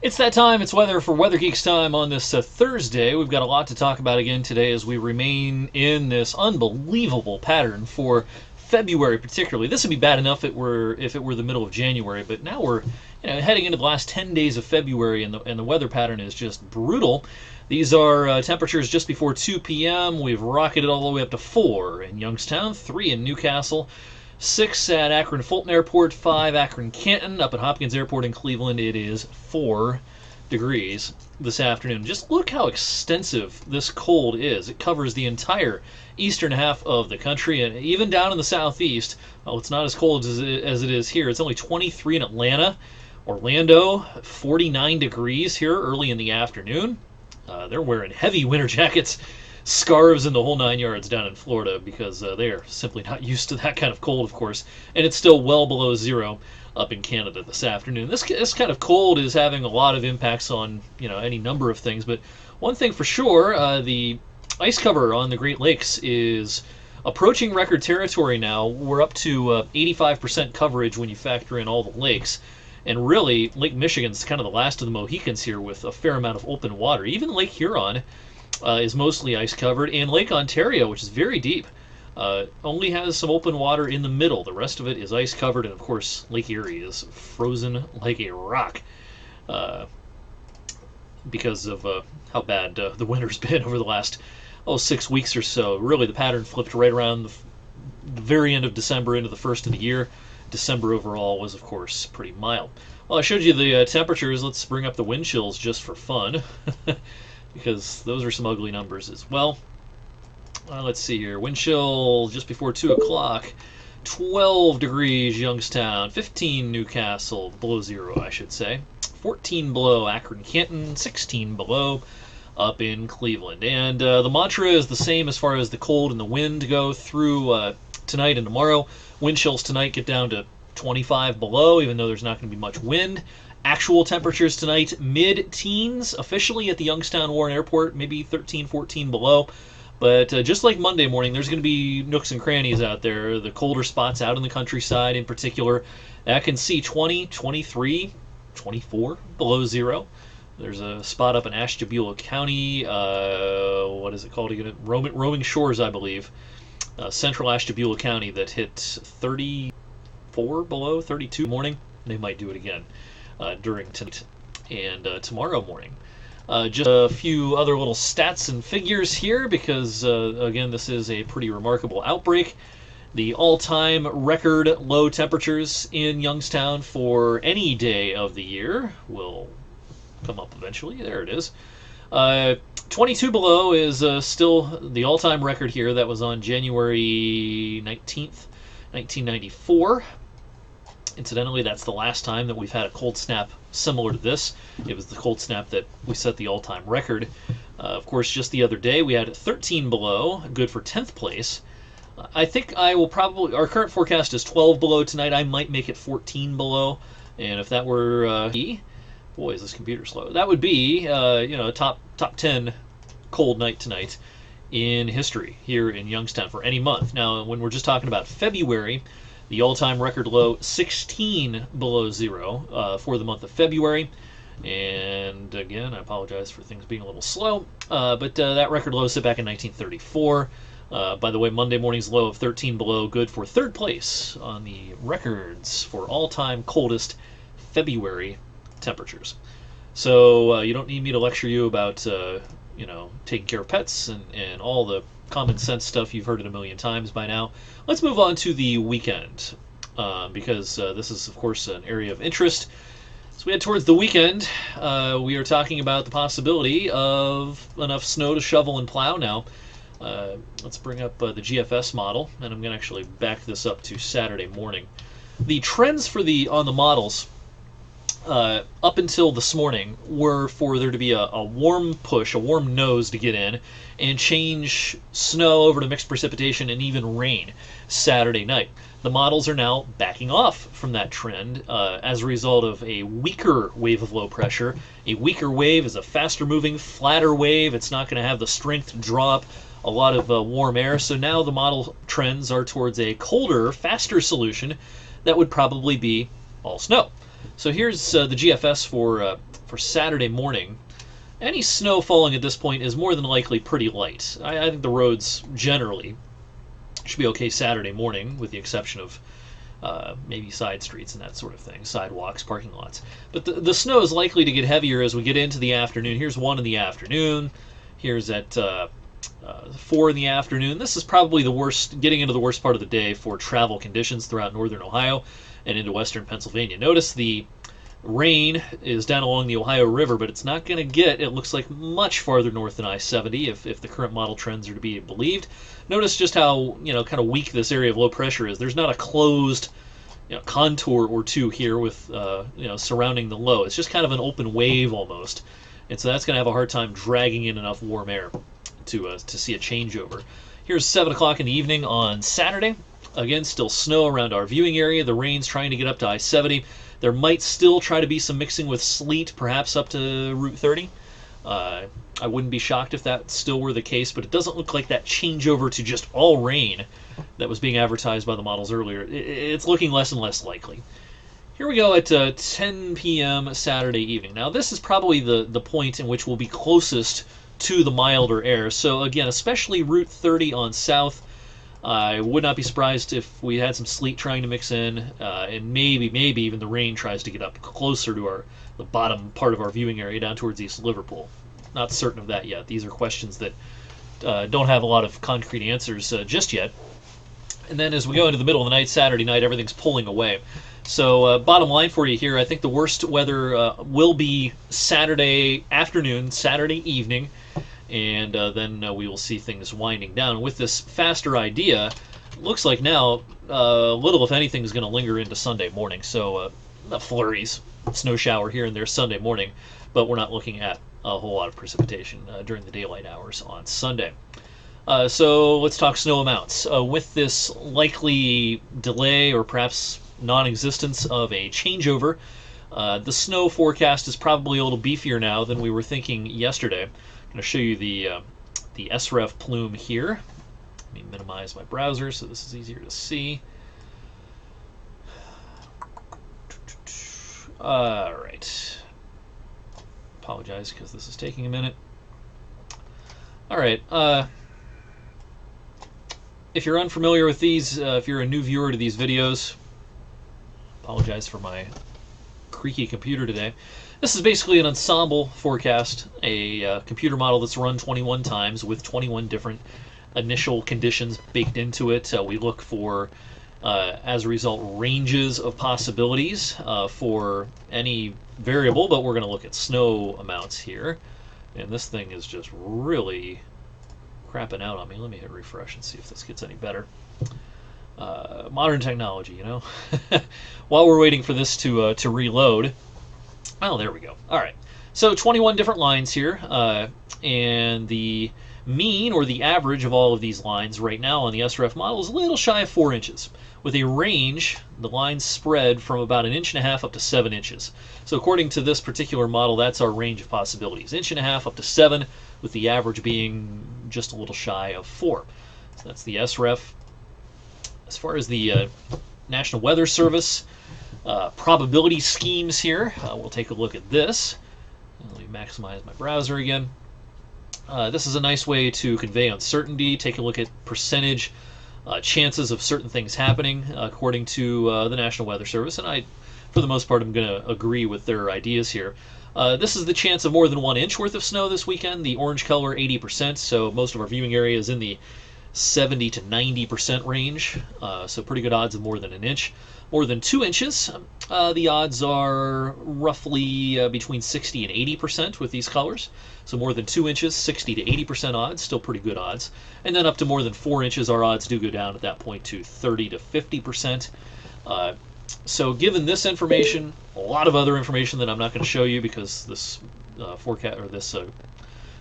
It's that time. It's weather for Weather Geeks time on this Thursday. We've got a lot to talk about again today as we remain in this unbelievable pattern for February, particularly. This would be bad enough if it were the middle of January, but now we're heading into the last 10 days of February, and the weather pattern is just brutal. These are temperatures just before 2 p.m. We've rocketed all the way up to 4 in Youngstown, 3 in Newcastle, 6 at Akron-Fulton Airport, 5 Akron-Canton. Up at Hopkins Airport in Cleveland, it is 4 degrees this afternoon. Just look how extensive this cold is. It covers the entire eastern half of the country, and even down in the southeast. Well, it's not as cold as it is here. It's only 23 in Atlanta. Orlando, 49 degrees here early in the afternoon. They're wearing heavy winter jackets, scarves, and the whole 9 yards down in Florida because they are simply not used to that kind of cold, of course. And it's still well below zero up in Canada this afternoon. This kind of cold is having a lot of impacts on any number of things, but one thing for sure, the ice cover on the Great Lakes is approaching record territory now. We're up to 85% coverage when you factor in all the lakes. And really, Lake Michigan's kind of the last of the Mohicans here with a fair amount of open water. Even Lake Huron is mostly ice covered, and Lake Ontario, which is very deep, only has some open water in the middle. The rest of it is ice covered, and of course Lake Erie is frozen like a rock because of how bad the winter's been over the last 6 weeks or so. Really, the pattern flipped right around the very end of December into the first of the year. December overall was, of course, pretty mild. Well, I showed you the temperatures. Let's bring up the wind chills just for fun, because those are some ugly numbers as well. Let's see here. Wind chill just before 2 o'clock. 12 degrees Youngstown, 15 Newcastle, below zero, I should say. 14 below Akron-Canton, 16 below up in Cleveland. And the mantra is the same as far as the cold and the wind go through tonight and tomorrow. Wind chills tonight get down to 25 below, even though there's not going to be much wind. Actual temperatures tonight, mid-teens, officially at the Youngstown Warren Airport, maybe 13, 14 below. But just like Monday morning, there's going to be nooks and crannies out there. The colder spots out in the countryside in particular, I can see 20, 23, 24 below zero. There's a spot up in Ashtabula County, what is it called again? Roaming Shores, I believe. Central Ashtabula County that hit 34 below, 32 morning. They might do it again during tonight and tomorrow morning. Just a few other little stats and figures here because, again, this is a pretty remarkable outbreak. The all-time record low temperatures in Youngstown for any day of the year will come up eventually. There it is. 22 below is still the all-time record here. That was on January 19th, 1994. Incidentally, that's the last time that we've had a cold snap similar to this. It was the cold snap that we set the all-time record. Of course, just the other day we had 13 below, good for 10th place. I think I will probably, our current forecast is 12 below tonight. I might make it 14 below, and if that were boy, is this computer slow. That would be, a top 10 cold night tonight in history here in Youngstown for any month. Now, when we're just talking about February, the all-time record low, 16 below zero for the month of February. And again, I apologize for things being a little slow, but that record low set back in 1934. By the way, Monday morning's low of 13 below, good for third place on the records for all-time coldest February temperatures. So you don't need me to lecture you about taking care of pets and all the common sense stuff you've heard it a million times by now. Let's move on to the weekend because this is of course an area of interest. So we head towards the weekend. We are talking about the possibility of enough snow to shovel and plow now. Let's bring up the GFS model, and I'm going to actually back this up to Saturday morning. The trends for on the models up until this morning were for there to be a warm push, a warm nose to get in and change snow over to mixed precipitation and even rain Saturday night. The models are now backing off from that trend as a result of a weaker wave of low pressure. A weaker wave is a faster moving, flatter wave. It's not going to have the strength to draw up a lot of warm air. So now the model trends are towards a colder, faster solution that would probably be all snow. So here's the GFS for for Saturday morning, any snow falling at this point is more than likely pretty light. I think the roads generally should be okay Saturday morning, with the exception of maybe side streets and that sort of thing, sidewalks, parking lots. But the snow is likely to get heavier as we get into the afternoon. Here's 1 in the afternoon. Here's at 4 in the afternoon. This is probably the worst, getting into the worst part of the day for travel conditions throughout northern Ohio and into western Pennsylvania. Notice the rain is down along the Ohio River, but it's not going to get, it looks like, much farther north than I-70 if the current model trends are to be believed. Notice just how, kind of weak this area of low pressure is. There's not a closed contour or two here with, surrounding the low. It's just kind of an open wave almost. And so that's going to have a hard time dragging in enough warm air to see a changeover. Here's 7 o'clock in the evening on Saturday. Again, still snow around our viewing area. The rain's trying to get up to I-70. There might still try to be some mixing with sleet, perhaps up to Route 30. I wouldn't be shocked if that still were the case, but it doesn't look like that changeover to just all rain that was being advertised by the models earlier. It's looking less and less likely. Here we go at 10 p.m. Saturday evening. Now, this is probably the point in which we'll be closest to the milder air. So, again, especially Route 30 on south, I would not be surprised if we had some sleet trying to mix in, and maybe even the rain tries to get up closer to the bottom part of our viewing area down towards East Liverpool. Not certain of that yet. These are questions that don't have a lot of concrete answers just yet. And then as we go into the middle of the night, Saturday night, everything's pulling away. So bottom line for you here, I think the worst weather will be Saturday afternoon, Saturday evening, and then we will see things winding down. With this faster idea, it looks like now little, if anything, is going to linger into Sunday morning. So flurries, snow shower here and there Sunday morning, but we're not looking at a whole lot of precipitation during the daylight hours on Sunday. So let's talk snow amounts. With this likely delay or perhaps non-existence of a changeover, the snow forecast is probably a little beefier now than we were thinking yesterday. I'm going to show you the SREF plume here. Let me minimize my browser so this is easier to see. All right. Apologize because this is taking a minute. All right. If you're unfamiliar with these, if you're a new viewer to these videos, apologize for my creaky computer today. This is basically an ensemble forecast, a computer model that's run 21 times with 21 different initial conditions baked into it. We look for, as a result, ranges of possibilities for any variable, but we're going to look at snow amounts here. And this thing is just really crapping out on me. Let me hit refresh and see if this gets any better. Modern technology, While we're waiting for this to reload. Oh, there we go. All right. So 21 different lines here, and the mean or the average of all of these lines right now on the SREF model is a little shy of 4 inches, with a range, the lines spread from about 1.5 inches up to 7 inches. So according to this particular model, that's our range of possibilities, 1.5 inches up to 7, with the average being just a little shy of 4. So that's the SREF. As far as the National Weather Service probability schemes here, we'll take a look at this. Let me maximize my browser again. This is a nice way to convey uncertainty. Take a look at percentage chances of certain things happening according to the National Weather Service, and I, for the most part, am going to agree with their ideas here. This is the chance of more than 1 inch worth of snow this weekend. The orange color, 80%, so most of our viewing area is in the 70 to 90% range, so pretty good odds of more than 1 inch. More than 2 inches, the odds are roughly between 60 and 80% with these colors. So more than 2 inches, 60 to 80% odds, still pretty good odds. And then up to more than 4 inches, our odds do go down at that point to 30 to 50%. So given this information, a lot of other information that I'm not going to show you because this forecast or this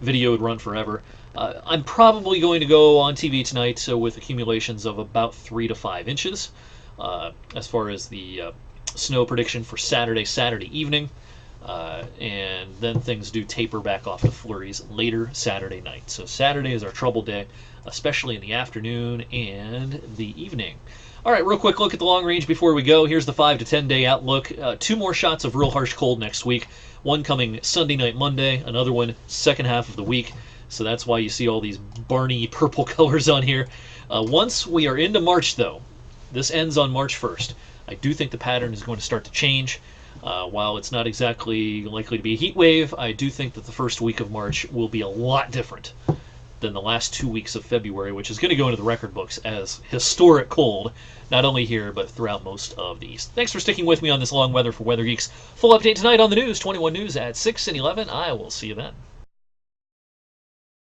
video would run forever, I'm probably going to go on TV tonight with accumulations of about 3 to 5 inches. As far as the snow prediction for Saturday evening, and then things do taper back off to flurries later Saturday night. So Saturday is our trouble day, especially in the afternoon and the evening. All right, real quick look at the long range before we go. Here's the 5 to 10 day outlook. 2 more shots of real harsh cold next week. One coming Sunday night, Monday. Another one second half of the week. So that's why you see all these Barney purple colors on here. Once we are into March, though, this ends on March 1st. I do think the pattern is going to start to change. While it's not exactly likely to be a heat wave, I do think that the first week of March will be a lot different than the last 2 weeks of February, which is going to go into the record books as historic cold, not only here, but throughout most of the East. Thanks for sticking with me on this long weather for Weather Geeks. Full update tonight on the news, 21 News at 6 and 11. I will see you then.